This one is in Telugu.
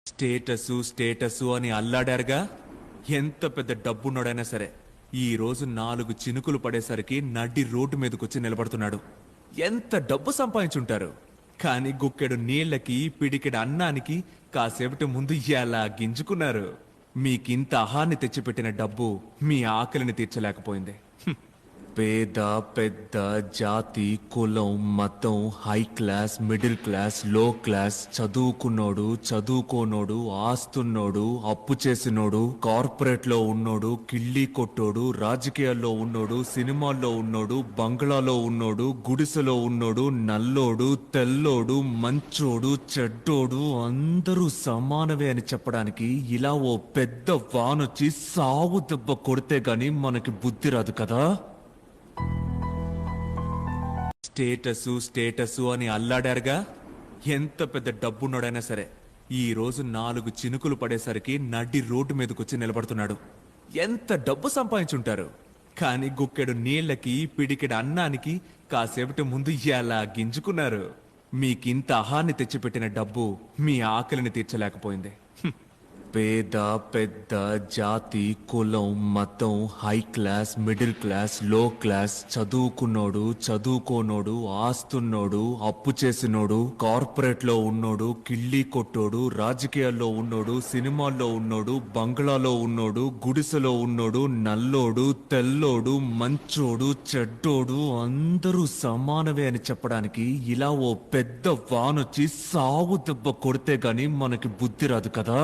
స్టేటస్ అని అల్లాడారుగా. ఎంత పెద్ద డబ్బున్నోడైనా సరే ఈ రోజు 4 చినుకులు పడేసరికి నడ్డి రోడ్డు మీదకొచ్చి నిలబడుతున్నాడు. ఎంత డబ్బు సంపాదించుంటారు, కానీ గుక్కెడు నీళ్లకి పిడికెడు అన్నానికి కాసేపటి ముందు ఎలా గింజుకున్నారు. మీకింత అహాన్ని తెచ్చిపెట్టిన డబ్బు మీ ఆకలిని తీర్చలేకపోయింది. పేద పెద్ద జాతి కులం మతం హై క్లాస్ మిడిల్ క్లాస్ లో క్లాస్ చదువుకున్నోడు చదువుకోనోడు ఆస్తున్నోడు అప్పు చేసినోడు కార్పొరేట్ లో ఉన్నోడు కిళ్ళీ కొట్టోడు రాజకీయాల్లో ఉన్నోడు సినిమాల్లో ఉన్నోడు బంగ్లాలో ఉన్నోడు గుడిసెలో ఉన్నోడు నల్లోడు తెల్లోడు మంచోడు చెడ్డోడు అందరూ సమానమే అని చెప్పడానికి ఇలా ఓ పెద్ద వానొచ్చి సావు దెబ్బ కొడితే గాని మనకి బుద్ధి రాదు కదా. స్టేటస్ అని అల్లాడారుగా. ఎంత పెద్ద డబ్బున్నోడైనా సరే ఈ రోజు 4 చినుకులు పడేసరికి నడ్డి రోడ్డు మీదకొచ్చి నిలబడుతున్నాడు. ఎంత డబ్బు సంపాదించుంటారు, కానీ గుక్కెడు నీళ్లకి పిడికెడు అన్నానికి కాసేపటి ముందు ఎలా గింజుకున్నారు. మీకింత అహాన్ని తెచ్చిపెట్టిన డబ్బు మీ ఆకలిని తీర్చలేకపోయింది. పేద పెద్ద జాతి కులం మతం హై క్లాస్ మిడిల్ క్లాస్ లో క్లాస్ చదువుకున్నోడు చదువుకోనోడు ఆస్తున్నోడు అప్పు చేసినోడు కార్పొరేట్ లో ఉన్నోడు కిళ్ళీ కొట్టోడు రాజకీయాల్లో ఉన్నోడు సినిమాల్లో ఉన్నోడు బంగ్లాలో ఉన్నోడు గుడిసెలో ఉన్నోడు నల్లోడు తెల్లోడు మంచోడు చెడ్డోడు అందరూ సమానమే అని చెప్పడానికి ఇలా ఓ పెద్ద వానొచ్చి సావు దెబ్బ కొడితే గాని మనకి బుద్ధి రాదు కదా.